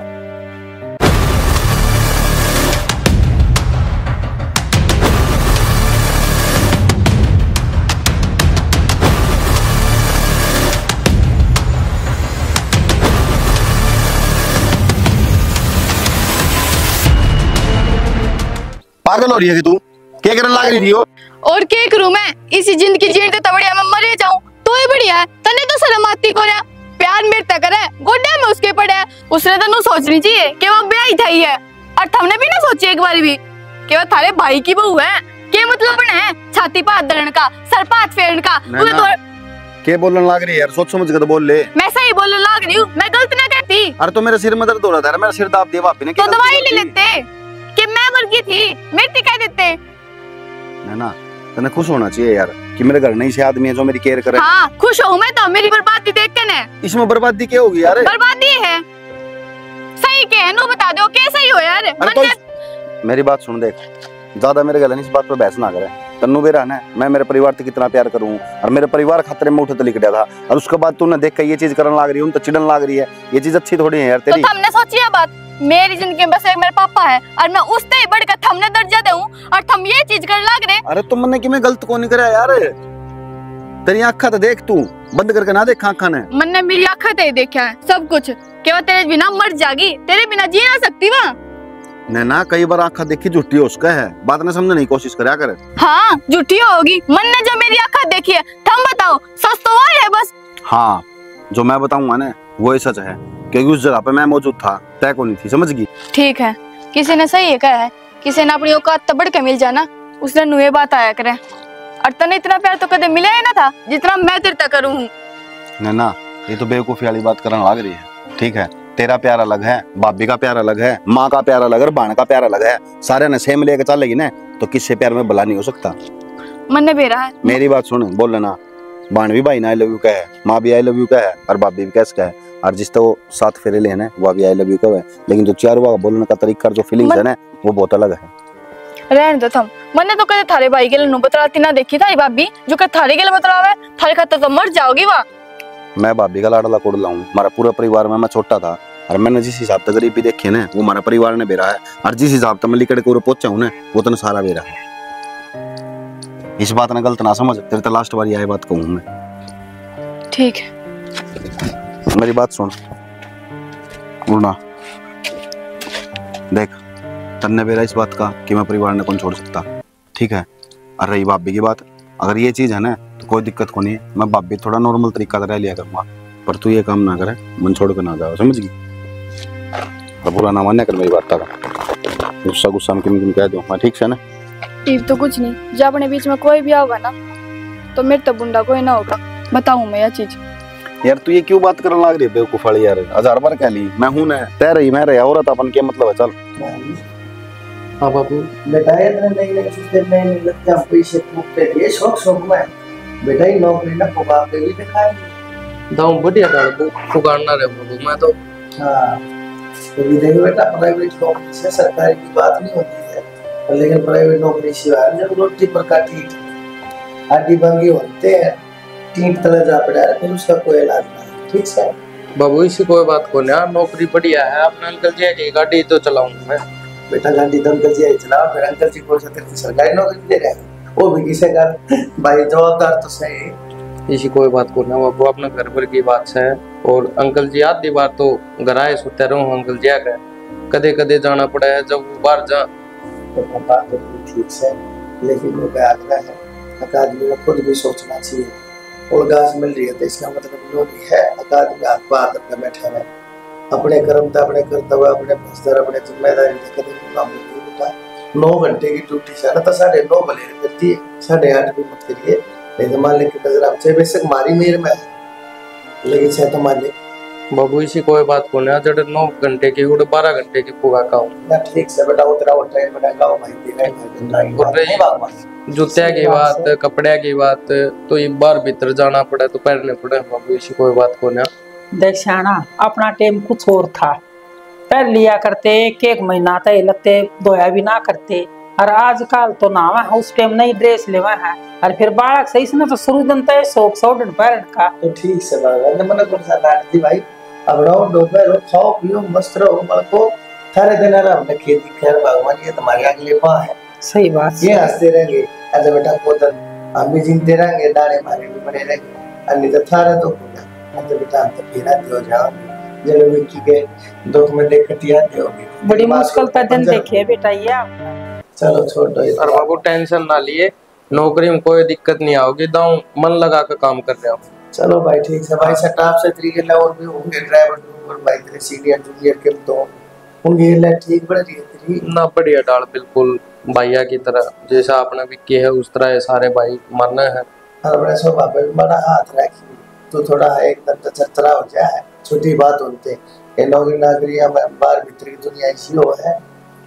पागल हो रही है कि तू? क्या करने लग रही हो? और क्या करूं मैं? इसी जिंदगी जीते तो बढ़िया मैं मरे जाऊं तो ही बढ़िया है। तने तो शर्म आती को ना, प्यार मेरे तक करे, गोड्डे में उसके पड़े है। उसने तो नु सोचनी चाहिए कि वो ब्याह था ही है, और तुमने भी ना सोची एक बार भी कि वो थारे भाई की बहू है। क्या मतलब बने छाती पर हाथ धरने का, सर पर हाथ फेरने का? क्या बोलने लग रही है यार? सोच समझ के तो बोल ले। मैं सही बोलने लग रही हूँ, मैं गलत ना कहती। अरे तो मेरे सिर में दर्द हो रहा था, मेरा सिर दाब दिया भाभी ने। तो दवाई ले लेते कि मैं मर गई थी, मृत्यु कह देते। ना तने खुश होना चाहिए यार कि मेरे घर नहीं से आदमी है जो मेरी केयर करे। हाँ, खुश हूँ मैं तो, मेरी बर्बादी देख के ने। इसमें बर्बादी क्या होगी यार? बर्बादी है, सही के है, नो बता दो क्या सही हो यार। तो मेरी बात सुन, देख ज्यादा मेरे गले इस बात पर बहस ना करे। तन्नू भी रहना है, मैं मेरे परिवार से कितना प्यार करूं, और मेरे परिवार खतरे में उठे तो लिख दिया था, और उसके बाद तूने देख के ये चीज करने लग रही है, तो चिड़न लग रही है। ये चीज अच्छी थोड़ी है यार तेरी। तो हमने सोची है बात, मेरी जिंदगी में बस एक मेरे पापा है, और मैं उससे ही बढ़कर थमने दर्जा दूं, और थम ये चीज कर लग रहे। अरे तुम मैंने कि मैं गलत को नहीं करा यार, तेरी आँखा तो देख, तू बंद करके ना देख आँखा ने। मैंने मेरी आँखा ते देखा है सब कुछ, केवल तेरे बिना मर जागी, तेरे बिना जी ना सकती वहाँ। नैना कई बार आँखा देखी झूठी हो उसका है, बात ने समझने की कोशिश करा करे। हाँ झूठी होगी, मन ने जो मेरी आँखा देखी है, तुम बताओ सच तो वही है बस। हाँ, जो मैं बताऊंगा ना वो ही सच है, क्योंकि उस जगह पे मैं मौजूद था, तय को नहीं थी, समझ गई? ठीक है, किसी ने सही कहा है, किसी ने अपनी औकात तो बढ़ के मिल जाना, उसने नुए बात आया करे। और तने इतना प्यार तो कदे मिला ही ना था जितना मैं तेरे तक करूँ। नैना ये तो बेवकूफी वाली बात करने लग रही है, ठीक है? तेरा प्यार अलग है, भाभी का प्यार अलग है, माँ का प्यार अलग है, बहन का प्यार अलग है, सारे ने सेम लेके चलेगी ना, तो किससे प्यार में भला नहीं हो सकता। मन ने बेरा है। मेरी बात सुन, बोल लेना, बहन भी भाई ने आई लव यू कहा है, माँ भी आई लव यू कहा है, और भाभी भी कैसे कहा है, और जिससे वो 7 फेरे लेना वो भी आई लव यू कहा है, लेकिन जो 4 बार बोलने का तरीका, जो फीलिंग्स है ना, वो बहुत अलग है। रहने दो तुम, मैंने तो कदे थारे भाई के लिए बतलाती ना देखी था भाभी, जो कर थारे के लिए बतलावे, थारे खातर तो मर जाओगी वहाँ। मैं भाभी का लाडला कोड़ लाऊं, हमारा पूरा परिवार में मैं छोटा था, और मैंने जिस हिसाब से गरीबी देखी है ना, वो हमारा परिवार ने बेरा है, और जिस हिसाब से मैं लिकड़ के पहुंचा हूं ना, वो तो सारा बेरा है। इस बात ने गलत ना समझ, तेरे तो लास्ट बार यही बात कहूं मैं। ठीक है, मेरी बात सुन मुन्ना, देख तन्ने बेरा इस बात का कि मैं परिवार ने कौन छोड़ सकता, ठीक है? और रही भाभी की बात, अगर ये चीज है ना तो कोई दिक्कत को नहीं है, मैं भाभी थोड़ा नॉर्मल तरीका से रह लिया करूंगा, पर तू ये काम ना करे, मन छोड़ कर ना जाओ, समझ गई? तो बुरा ना मान्य कर मेरी बात का, गुस्सा में किम कह दो मैं, ठीक है ना? ठीक तो कुछ नहीं, जब अपने बीच में कोई भी आओगा ना, तो मेरे तो बुंडा कोई ना होगा। बताऊं मैं यह चीज? यार तू ये क्यों बात करने लग रही है बेवकूफ वाली यार? 1000 बार कह ली मैं हूं ना, तय रही मैं रहा औरत अपन के मतलब है। चल हाँ बाबू बेटा ये नहीं नहीं चीजें नहीं लगता पैसे पूछते ये शौक में बेटा ही नौकरी ना पुकार के भी दिखाएंगे। दाऊ बढ़िया डाल पुकारना रे बाबू मैं तो। हाँ तो भी देखो बेटा प्राइवेट नौकरी से सरकारी की बात नहीं होती है, लेकिन प्राइवेट नौकरी सिवाय जब रोटी पर काटी आटी भंगी होते हैं टीट तले जा पड़ा है फिर उसका कोई इलाज नहीं। ठीक है बाबू इसी कोई बात को ना, नौकरी बढ़िया है। अपने अंकल जी की गाड़ी तो चलाऊं मैं। बेटा गाड़ी तो अंकल जी चलाओ, फिर अंकल जी को सरकारी नौकरी दे रहे हैं वो भी किसे का भाई जवाबदार तो सही। इसी कोई बात को ना बाबू, अपने घर पर की बात है। और अंकल जी आधी बार तो घर आए सुते रहो अंकल जी आकर, कदे कदे जाना पड़ा है जब वो बाहर जा। तो बात तो ठीक है, लेकिन वो आग्रह है अकादमी में खुद भी सोचना चाहिए। और घास मिल रही है तो इसका मतलब जो भी है अकादमी हाथ पार करके बैठे हैं, अपने कर्म था अपने कर्तव्य अपने भस्तर अपने जिम्मेदारी कदम काम करिए। बेटा 9 घंटे की ड्यूटी से ना तो 9:30 भले करती है, 8:30 भी मत करिए। नहीं तो मालिक की नजर आपसे बेशक मारी मेर में है, लेकिन से तो मालिक बाबू इसी कोई बात को ना, जड़ 9 घंटे की उड़ 12 घंटे की पुगा का ना। ठीक से बेटा उतरा वो टाइम बना गाँव माहिती है जूतिया की बात कपड़े की बात तो एक बार भीतर जाना पड़े तो पहनने पड़े बाबू, इसी कोई बात को ना। देख शाना अपना टाइम कुछ और था, पहन लिया करते एक महीना तक लगते धोया भी ना करते। और आजकल तो ना उस टाइम नई ड्रेस लेवा है और फिर बालक सही से ना तो शुरू दिन तय शौक सौडन पैरन का। तो ठीक से बालक मन को डांट दी भाई, अब रहो दोपहर खाओ पियो मस्त रहो, बालको सारे दिन आराम में खेती खैर भगवान ये तुम्हारे अगले पा है। सही बात ये हंसते रहेंगे अच्छा बेटा पोतन हम भी जीते रहेंगे दाने मारे भी बने रहेंगे अन्य तो थारा तो अच्छा बेटा हम तो फिर आते हो जाओ जब विक्की के दुख में देख कटिया होगी बड़ी मुश्किल का दिन देखे बेटा ये आपने। चलो छोड़ दो और बाबू टेंशन ना लिए, नौकरी में कोई दिक्कत नहीं आओगी, दाऊ मन लगा कर काम कर रहा हूँ। चलो भाई ठीक है भाई स्टाफ से तरीके ला और भी होंगे ड्राइवर और भाई तेरे सीनियर जूनियर के तो होंगे ला ठीक बढ़ रही है तेरी ना बढ़िया डाल बिल्कुल भैया की तरह, जैसा आपने भी किया है उस तरह सारे भाई मानना है। और बड़े सो बाबा बड़ा हाथ रखी तो थोड़ा एकदम तो चरचरा हो जाए, छोटी बात होते ये नौकरी नागरिया में बाहर भीतर की दुनिया ऐसी हो है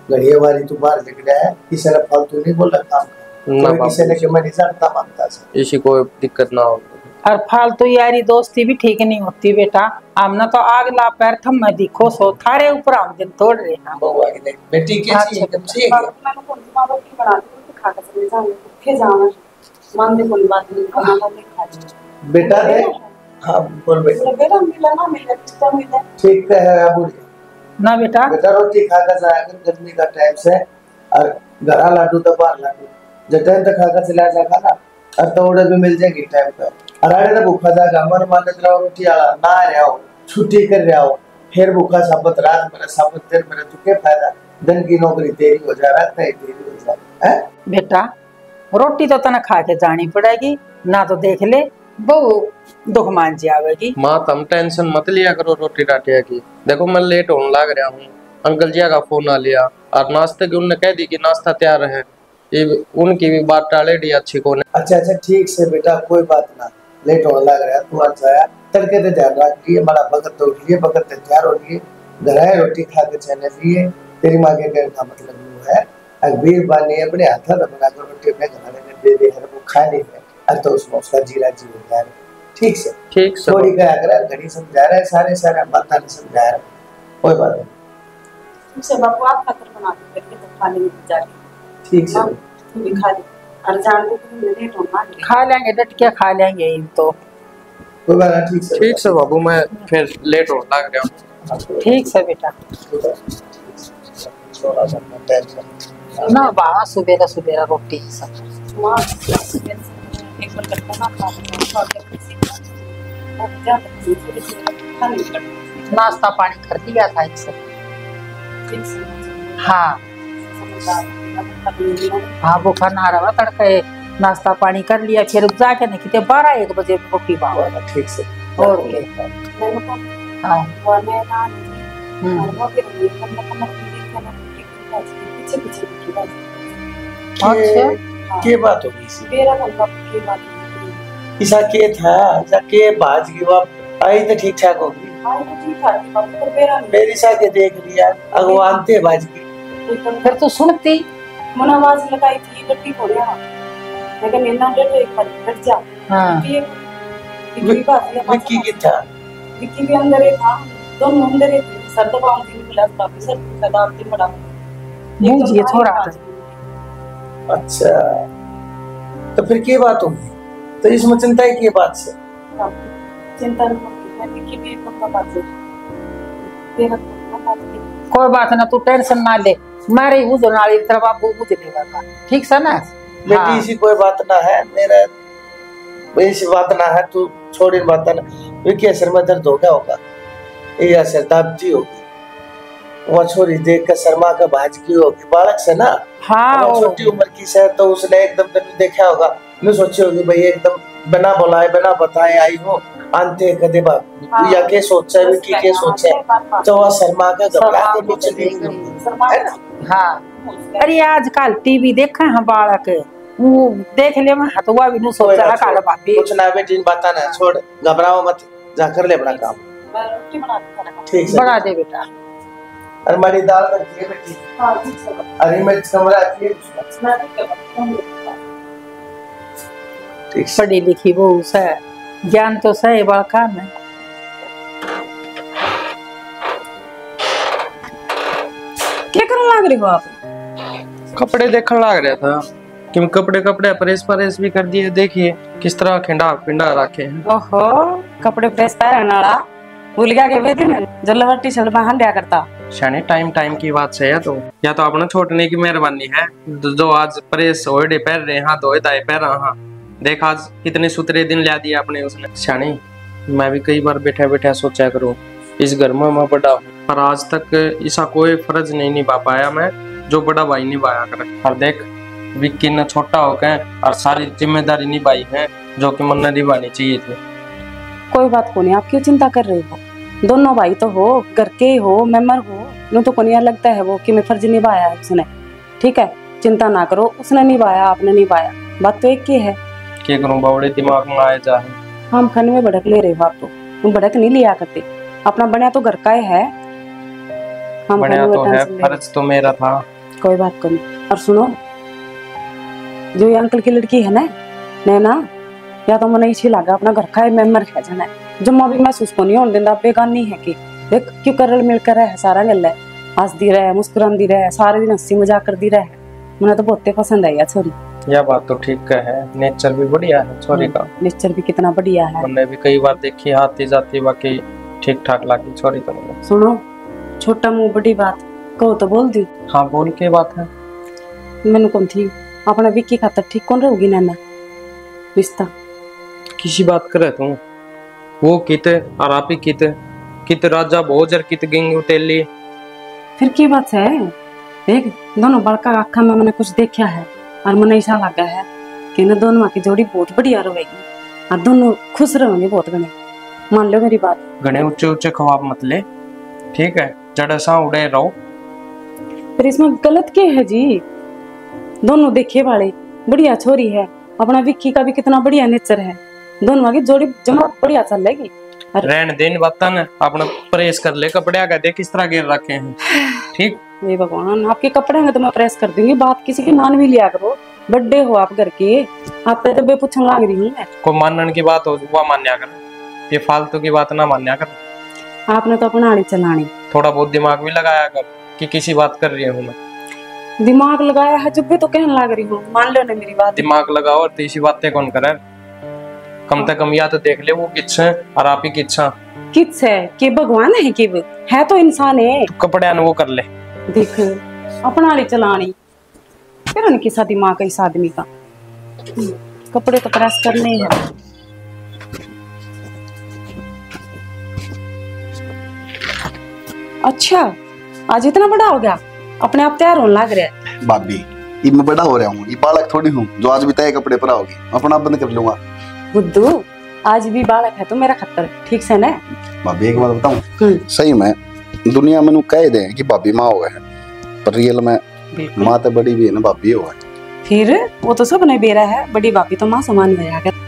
घड़िया वाली तू बाहर लिख रहा है किसी ने फालतू नहीं बोल रहा काम का किसी ने कि मैं नहीं जानता मानता से इसी कोई दिक्कत ना हो। और फालतू यारी दोस्ती भी ठीक नहीं होती बेटा, हमने तो आग ला पैर थम मैं दिखो सो थारे ऊपर हम दिन तोड़ रहे हैं। बउआ की नहीं बेटी कैसी है एकदम ठीक है मैं को मां बाप की बना के खा के चले जाऊंगी फिर जाना मान दे कोई बात नहीं खाना नहीं खा बेटा दे हां बोल बेटा मिला ना मिला तो मिला ठीक है अबू ना बेटा रोटी खा कर जाया कर गर्मी का टाइम से और घरा लाडू तो बाहर लाडू जटन तक खा कर चला जा खाना और तोड़े भी मिल जाएगी टाइम पे और आड़े तो भूखा जाएगा मन मान रहा रोटी आला ना रहा हो छुट्टी कर रहा हो फिर भूखा साबत रात मेरा साबत देर मेरा तो क्या फायदा, दिन की नौकरी तेरी हो जा रात नहीं तेरी हो जा है बेटा रोटी तो तना खा के जानी पड़ेगी ना तो देख ले बहु दुख मान जी आवेगी। माँ तुम टेंशन मत लिया करो रोटी राटिया की, देखो मैं लेट होने लग रहा हूँ, अंकल जी का फोन आ लिया और नाश्ते की उनने कह दी कि नाश्ता तैयार है, ये उनकी भी बात टाले दी अच्छी को ने। अच्छा ठीक से बेटा कोई बात ना लेट होने लग रहा है तू आज आया तड़के तो ध्यान रख लिए हमारा बगत तो उठ लिए बगत तैयार हो लिए घर रोटी खा के चले लिए तेरी माँ के कहने का मतलब है अकबीर बानी अपने हाथ बना कर रोटी अपने घर में दे दे है वो खा ले तो उसमें उसका जीरा जी हो जाए ठीक से थोड़ी का अगर घड़ी समझा रहा है सारे बात नहीं समझा रहा कोई बात नहीं तुमसे बापू आप खतर बना के करके तो खा लेंगे जाके ठीक से तुम भी खा ले और जान को तुम लेट होना खा लेंगे डट के खा लेंगे इन तो कोई बात नहीं ठीक से बाबू मैं फिर लेट होने लग रहा हूँ। ठीक से बेटा ना बाबा सुबेरा रोटी सब एक बार करता ना खा नाश्ता पानी कर दिया था इसे। हाँ भूखा ना रहा तड़के नाश्ता पानी कर लिया फिर जाके नहीं किते 12-1 बजे रोटी बाबा ठीक से और अच्छा क्या बात होगी इसी मेरा की बात किसा के था जा के बाज की बाप आई तो ठीक ठाक होगी। आई तो ठीक ठाक है बाबू, पर मेरा नहीं। मेरी सा के देख लिया अगवान थे बाज की। फिर तो सुनती मन आवाज लगाई थी गड्डी को लिया, लेकिन इतना डेढ़ एक बार कट जा। हाँ ये विक्की बात है, विक्की की था विक्की भी अंदर ही था, दोनों अंदर ही थे। सर दबाव थी मिला काफी सर दबाव थी बड़ा बूझिए छोड़ा था। अच्छा तो फिर क्या बात होगी, तो इसमें चिंता है की बात से चिंता नहीं, विक्की भी एक बात है तेरा कोई बात ना, तू टेंशन ना ले, मारे बुझ नाली तेरा बाबू बुझ लेगा, ठीक से ना बेटी। इसी कोई बात ना है मेरा, ऐसी बात ना है, तू छोड़ इन बात ना। विक्की असर में दर्द हो गया होगा, ये असर दाबती होगी, वो छोरी देख कर शर्मा का भाज की होगी बालक से ना। हाँ छोटी उम्र की से तो उसने एकदम तभी देखा होगा, नहीं सोची होगी भाई एकदम बिना बुलाए बिना बताए आई हो आंते कदे बाप या के सोचा है विक्की के सोचा है, तो वह शर्मा का घबरा के नीचे देख है ना। हाँ अरे आजकल टीवी देखा है बालक, वो देख ले मैं हतवा भी नहीं सोचा है काला बापी। कुछ ना बेटी बता ना, छोड़ घबराओ मत, जा कर ले अपना काम। ठीक है बना दे बेटा। अरे हमारी दाल रखी है बेटी, हरी मिर्च कमरा रखी है, ठीक है। पढ़ी लिखी वो से ज्ञान तो सही बड़का में। क्या करने लग रही हो आप? कपड़े देखने लग रहा था कि कपड़े प्रेस भी कर दिए, देखिए किस तरह खिंडा पिंडा रखे हैं। ओहो कपड़े प्रेस पहन नाला भूल गया के वे दिन जो लवर टी शर्ट बाहर लिया करता। शाने टाइम की बात से है तो या तो अपना छोड़ने की मेहरबानी है, जो आज प्रेस ओढ़े पहन रहे हैं तो दाए पहन रहा। देख आज कितने सुतरे दिन ला दिया अपने उसने। शानी मैं भी कई बार बैठा बैठा सोचा करूँ इस घर में मैं बड़ा हूँ, पर आज तक ऐसा कोई फर्ज नहीं निभा पाया मैं जो बड़ा भाई निभाया करे। और देख विक्की ने छोटा होकर और सारी जिम्मेदारी निभाई है जो कि मन निभानी चाहिए थी। कोई बात को नहीं, आप क्यों चिंता कर रहे हो? दोनों भाई तो हो, घर के हो, मेंबर हो, नो तो कोनिया लगता है वो कि मैं फर्ज निभाया है उसने। ठीक है चिंता ना करो, उसने निभाया आपने निभाया, बात तो एक ही है। क्या करूं बावड़े दिमाग में आए जा हम खन में भड़क ले रहे हो आप, तो तुम भड़क नहीं लिया करते, अपना बनया तो घर का है। हम बनया तो है, फर्ज तो मेरा था। कोई बात को नहीं। और सुनो जो ये अंकल की लड़की है ना नैना, या तो मन इसी लगा अपना घर का मेंबर है जना, जम्मा भी महसूस को नहीं होने देता बेगानी है कि देख क्यों करल मिलकर है सारा गल है, हंसदी रहे मुस्कुराती रहे सारे दिन हंसी मजाक करती रहे, मुझे तो बहुत पसंद आई छोरी। यह बात तो ठीक है, नेचर भी बढ़िया है छोरी का। नेचर भी कितना बढ़िया है, मैंने भी कई बार देखी आती जाती बाकी ठीक ठाक लगी छोरी तो। सुनो छोटा मुंह बड़ी बात कहो तो बोल दी। हाँ बोल के बात है, मैंने कौन थी अपना विक्की खातर ठीक कौन रहोगी नैना रिश्ता। किसी बात करे तू वो किते और आप ही किते राजा भोजर किते गिंग तेली। फिर की बात है, देख दोनों बड़का आँखा में मैंने कुछ देखा है और मन ऐसा लगा है कि न दोनों की जोड़ी बहुत बढ़िया रहेगी और दोनों खुश रहेंगे बहुत घने। मान लो मेरी बात। घने ऊंचे ऊंचे ख्वाब मत ले, ठीक है जड़ा सा उड़े रहो। फिर इसमें गलत क्या है जी, दोनों देखे वाले बढ़िया छोरी है, अपना विक्की का भी कितना बढ़िया नेचर है, दोनों की जोड़ी जमा बढ़िया चल रही। रहन देन बतन अपना प्रेस कर ले कपड़े का, देख किस तरह गिर रखे हैं। ठीक ये भगवान आपके कपड़े हैं तो मैं प्रेस कर दूंगी, बात किसी की मान भी लिया करो, बर्थडे हो आप घर के, आप तो बेपूछन लग रही हूँ मैं। कोई मानने की बात हो वह मान्या कर, ये फालतू की बात ना मान्या कर। आपने तो अपना आड़ी चलानी, थोड़ा बहुत दिमाग भी लगाया कर कि किसी बात कर रही हूँ मैं। दिमाग लगाया है जब भी तो कहने लग रही हूँ, मान लो ना मेरी बात। दिमाग लगाओ और तीसरी बातें कौन करे, कम से कम या तो देख ले वो किस है और आप ही किस है कि भगवान है कि है तो इंसान है। तो कपड़े वो कर ले, देख अपना आड़ी चलानी फिर उनकी सा दिमाग है इस आदमी का, कपड़े तो प्रेस करने हैं। अच्छा आज इतना बड़ा हो गया, अपने आप तैयार होने लग रहा है। भाभी ये मैं बड़ा हो रहा हूँ, ये बालक थोड़ी हूँ जो आज भी तय कपड़े पर आओगी, अपना आप बंद कर लूंगा। बुद्धू आज भी बालक है तो मेरा खतर ठीक से ना। भाभी एक बात बताऊं, सही में दुनिया में कह दे कि भाभी माँ हो गए, पर रियल में माँ तो बड़ी भी है ना भाभी हो गए। फिर वो तो सब ने बेरा है, बड़ी भाभी तो माँ समान भया कर।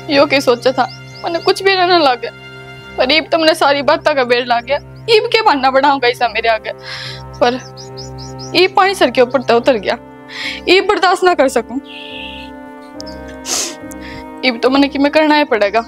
यो के सोचा था मैंने कुछ भी रहने लग गया, पर ईब तो मैंने सारी बात का बेड़ ला गया। ईब के बनना बढ़ाऊंगा ऐसा मेरे आगे, पर ईब पानी सर के ऊपर तो उतर गया। ईब बर्दाश्त ना कर सकूं, ईब तो मैंने कि मैं करना ही पड़ेगा।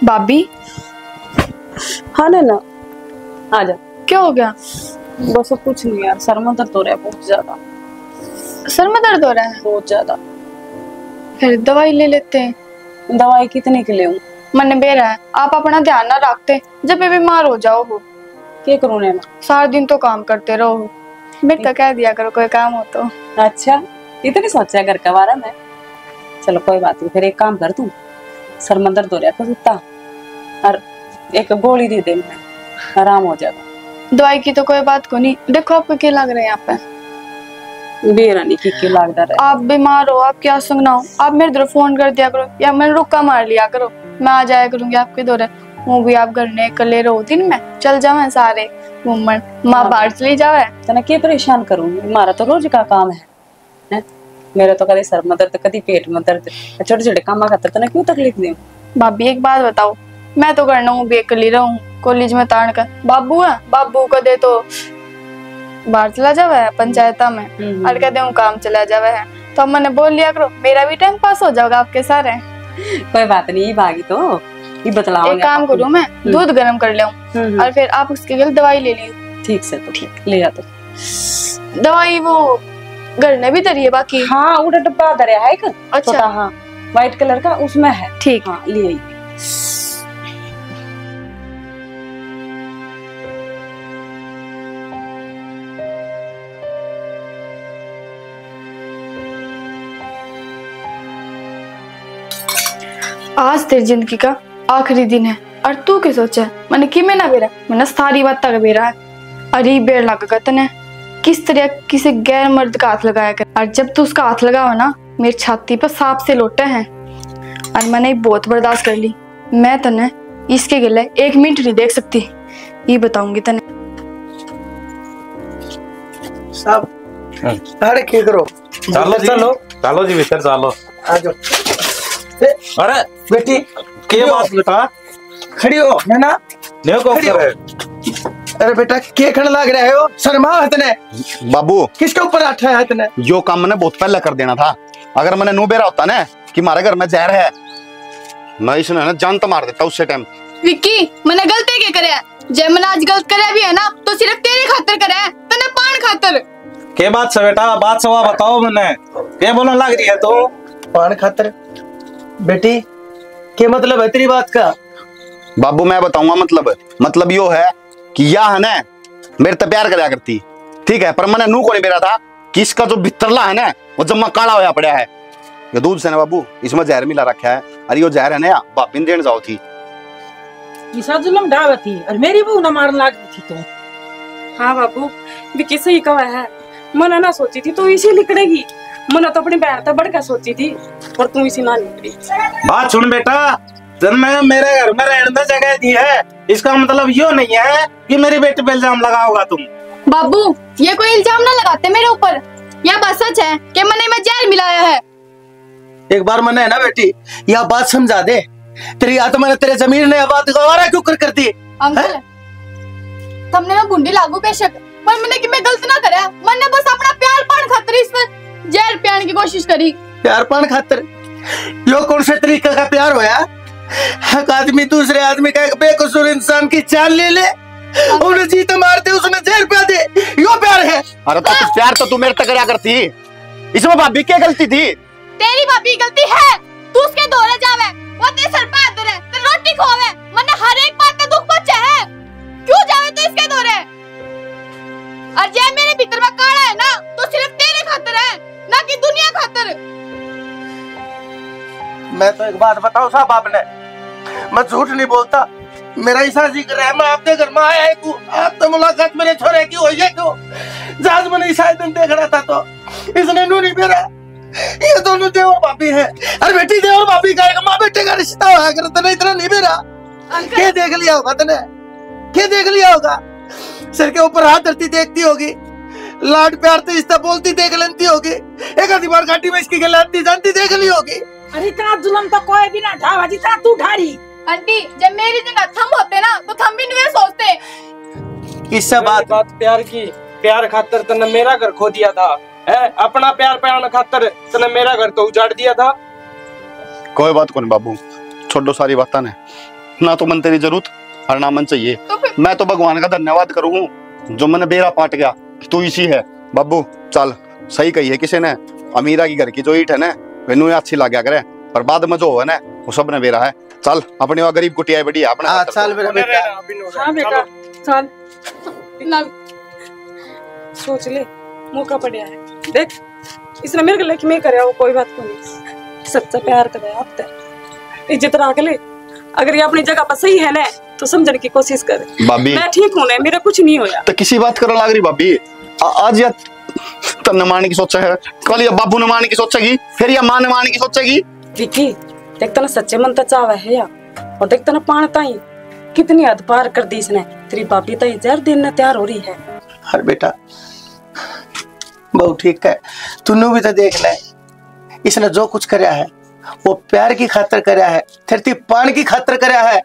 भाभी। हाँ नैना आ जा। क्या हो गया? बस कुछ नहीं यार, सर में दर्द हो रहा है बहुत ज्यादा। सर में दर्द हो रहा है बहुत ज्यादा। फिर दवाई ले लेते हैं। दवाई कितने के लिए? मन बेरा है, आप अपना ध्यान ना रखते, जब भी बीमार हो जाओ हो। क्या करूँ नैना? सारा दिन तो काम करते रहो, मेरे तो कह दिया करो कोई काम हो तो। अच्छा इतनी सोचा घर का बारे में? चलो कोई बात नहीं, फिर एक काम कर तू, सर में दर्द हो रहा है कुत्ता और एक गोली दे दे, आराम हो जाएगा। दवाई की तो कोई बात को नहीं। देखो आपको क्या लग रहा है यहाँ पे? बेरानी की लग रहा है। आप बीमार हो, आप क्या सुनना हो, आप मेरे इधर फोन कर दिया करो या मैंने रुक्का मार लिया करो, मैं आ जाया करूंगी आपके दौरे। वो भी आप घर ने अकेले रहो, दिन में चल जावे सारे घूमन, माँ बाहर चली जावे। तना क्या परेशान करूंगी, हमारा तो रोज का काम है। मेरा तो कभी सर में दर्द, कभी पेट में दर्द, छोटे छोटे काम खाते तना क्यों तकलीफ नहीं? भाभी एक बात बताओ, मैं तो करना हूँ बेकली रहूं कॉलेज में तान कर, बाबू है बाबू को दे तो बाहर चला जावे है पंचायत में, और कहते हूँ काम चला जावे है, तो अब मैंने बोल लिया करो, मेरा भी टाइम पास हो जाएगा आपके सारे। कोई बात नहीं भागी, तो ये बतलाओ। एक काम करूँ मैं दूध गर्म कर ले और फिर आप उसके लिए दवाई ले लियो। ठीक से, तो ठीक ले आ। तो दवाई वो घर ने भी धरी है बाकी? हाँ वो डब्बा धरिया है एक। अच्छा हाँ व्हाइट कलर का उसमें है। ठीक हाँ ले आई। आज तेरी जिंदगी का आखिरी दिन है और तू क्या सोचा है? मैंने कि मैं ना बेरा, मैंने सारी बात तक बेरा है। अरे बेर लगा तने किस तरह किसी गैर मर्द का हाथ लगाया कर, और जब तू उसका हाथ लगावा ना मेरी छाती पर सांप से लोटे हैं, और मैंने बहुत बर्दाश्त कर ली। मैं तने इसके गिले 1 मिनट नहीं देख सकती, ये बताऊंगी तने। साहब अरे क्या करो, चलो जी, चलो चलो जी भीतर चलो। आ जाओ। अरे बेटी क्या बात बेटा? खड़ी हो नैना, नहीं को करे। अरे बेटा क्या खड़ लग रहे हो, शर्मा है तने? बाबू किसके ऊपर आठा है तने? यो काम मैंने बहुत पहले कर देना था। अगर मैंने नो बेरा होता ना कि हमारे घर में जहर है, मैं इसने ना जान तो मार देता उसी टाइम। विक्की मैंने गलती क्या करे? जब मैंने आज गलत करे भी है ना तो सिर्फ तेरे खातर करे है, तने पान खातर। क्या बात से बेटा, बात सवा बताओ, मैंने क्या बोलने लग रही है तो? पान खातर? बेटी क्या मतलब है तेरी बात का? बाबू मैं बताऊंगा मतलब यो है कि यह है ना मेरे तो प्यार कराया करती, ठीक है, पर मैंने नू को नहीं बेरा था कि इसका जो भितरला है ना वो जम्मा काला होया पड़ा है। ये दूध से ना बाबू इसमें जहर मिला रखा है, अरे यो जहर है ना बापिन देन जाओ थी। ईसा जुलम डावा थी और मेरी बहू ना मारने लगी थी तो। हाँ बाबू विक्की सही कहा है, मना ना सोची थी तो इसी लिखड़ेगी, मना तो अपनी बहन तो बढ़कर सोची थी और तू इसी ना निकली। बात सुन बेटा, जब मैं मेरे घर में रहने जगह दी है, इसका मतलब यो नहीं है कि मेरी बेटी पे इल्जाम लगाओगा तुम। बाबू ये कोई इल्जाम ना लगाते मेरे ऊपर, यह बात सच है कि मैंने में जहर मिलाया है। एक बार मैंने है ना बेटी यह बात समझा दे, तेरी आत्मा ने तेरे जमीर ने बात गवारा क्यों कर दी? अंकल तुमने ना गुंडी लागू बेशक, पर मैंने कि मैं गलत ना करे, मैंने बस अपना प्यार पान खातर इस पर जहर पियाने की कोशिश करी। प्यार पान खातर? यो कौन से तरीके का प्यार होया? एक आदमी दूसरे आदमी का एक बेकसूर इंसान की जान ले ले, उन्हें जीते मारते उसमें जहर पिला दे, यो प्यार है? अरे तो प्यार तो तू मेरे तक करा करती, इसमें भाभी क्या गलती थी? तेरी भाभी गलती है, तू उसके दौरे जावे, वो तेरे सर पे हाथ धरे, तेरी रोटी खोवे, मैंने हर एक बात का दुख पहुंचा है, क्यों जावे तो इसके दौरे? और जे मेरे भीतर में काला है ना तो सिर्फ तेरे खातिर है, ना कि दुनिया खातिर। मैं तो एक बात बताऊं साहब, आपने मैं झूठ नहीं बोलता, मेरा ऐसा जिक्र है, मैं आपके घर में आया हूँ, आप तो मुलाकात मेरे छोरे की हुई है क्यों? जहाज मैंने ईसा दिन देख रहा था तो इसने नू नहीं मेरा, ये दोनों देवर भाभी है। अरे बेटी देवर भाभी का एक माँ बेटे का रिश्ता हुआ करता नहीं, इतना नहीं मेरा। क्या देख लिया होगा तूने, क्या देख लिया होगा? सिर के ऊपर हाथ धरती देखती होगी, लाड प्यार से रिश्ता बोलती देख लेती होगी, एक आधी बार घाटी में इसकी गलाती जानती देख ली होगी। अरे इतना जुल्म तो कोई भी ना ढावा जितना तू ढारी। आंटी जब मेरी जगह थम होते ना तो थम भी नहीं सोचते। इस सब बात प्यार की, प्यार खातर तने मेरा घर खो दिया था, है अपना प्यार पाने खातर तने मेरा घर तो उजाड़ दिया था। कोई बात कौन बाबू, छोड़ो सारी बातें ने, ना तो मन तेरी जरूरत और ना मन चाहिए। मैं तो भगवान का धन्यवाद करूँ जो मैंने बेरा पाट गया, तू इसी है। बाबू चल, सही कही है किसी ने, अमीरा की घर की जो ईट है ना वेनू अच्छी लग गया करे, पर बाद में जो है ना वो सब ने बेरा है। चल अपने वहाँ गरीब कुटिया बड़ी है अपना। चल मेरा बेटा, हाँ बेटा चल ना सोच ले, मौका पड़ा है। देख इसने मेरे को मैं करे वो कोई बात को नहीं, सच्चा प्यार करे आप ते इज्जत रख ले। अगर ये अपनी जगह पर सही है ना तो समझने की कोशिश कर। भाभी मैं ठीक हूँ ना, मेरा कुछ नहीं होया। तो किसी बात करने लग रही भाभी, आज या तब न मारने की सोचा है, कल या बाबू न मारने की सोचेगी, फिर या मां न मारने की सोचेगी। विकी देखता ना सच्चे मन तो चावा है या, और देखता ना पाणता ही कितनी हद पार कर दी इसने। तेरी भाभी तो जहर देने तैयार हो रही है। अरे बेटा बहुत ठीक है, तूने भी तो देख ले, इसने जो कुछ कराया है वो प्यार की खातर कराया है, धरती पान की खातर कराया है।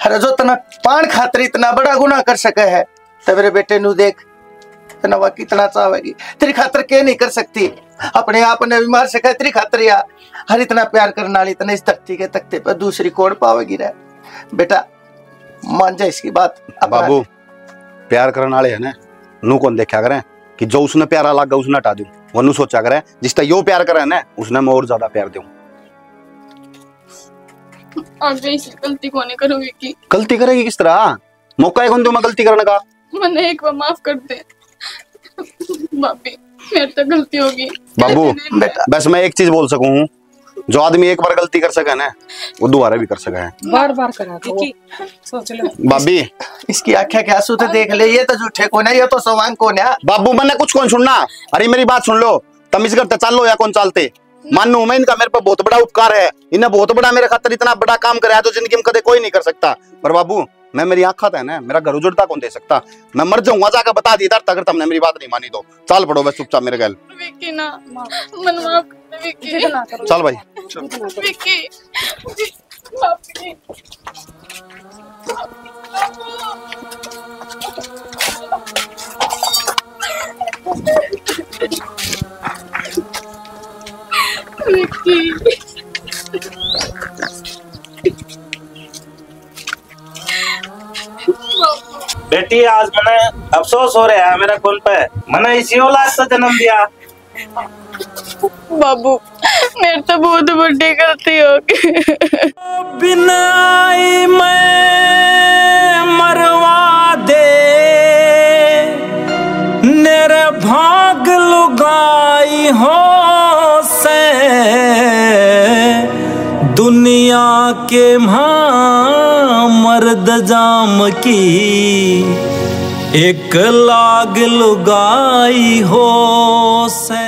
अरे जो तना पान खातर इतना बड़ा गुनाह कर सके है, तो मेरे बेटे नु देख तना कितना चाहेगी, तेरी खातर क्या नहीं कर सकती, अपने आप ने भी मार सके तेरी खातर या। हर इतना प्यार करने वाली इतने इस धरती के तख्ते पर दूसरी कौन पावेगी रे? बेटा मान जा इसकी बात। बाबू प्यार करने वाले है ना, नू कौन देखा करें कि जो उसने प्यारा लगा उसने हटा दूं, वो नू सोचा करें जिसका यो प्यार करे ना उसने मैं और ज्यादा प्यार दूं। आगे इसी गलती को नहीं करूंगी कि गलती करेगी किस तरह? मौका है कौन दूं मैं गलती करने का? मैंने एक बार माफ कर दे भाभी, मेरे तो गलती होगी। बाबू बस मैं एक चीज बोल सकूं, जो आदमी एक बार गलती कर सके ना वो दोबारा भी कर सके है। बार बार करा तो सोच लो भाभी, इसकी आंखें के आंसू तो देख ले, ये तो झूठे को ना, ये तो सवांग को ना। बाबू मैंने कुछ कौन सुनना, अरे मेरी बात सुन लो, तमीज करते चल लो या कौन चालते। मानू मैं इनका मेरे पर बहुत बड़ा उपकार है, इन्हें बहुत बड़ा मेरे खातर इतना बड़ा काम कराया तो जिंदगी में कदे कोई नहीं कर सकता। पर बाबू मैं मेरी आँख खाता है ना, मेरा घर उजड़ता कौन दे सकता, मैं मर जाऊंगा जाकर बता दी अगर तुमने मेरी बात नहीं मानी तो। चल पड़ो बस चुपचाप मेरे गल। विक्की ना मन माफ कर दे विक्की। चल भाई विक्की बेटी आज मैंने अफसोस हो रहा है मेरा कौन पे, मैंने इसी औलाद से जन्म दिया। बाबू मेरे तो बहुत बड़ी गलती हो गई। बिना आई मैं मरवा दे मेरे भाग लुगाई हो से, दुनिया के मर्द जाम की एक लाग लुगाई हो से।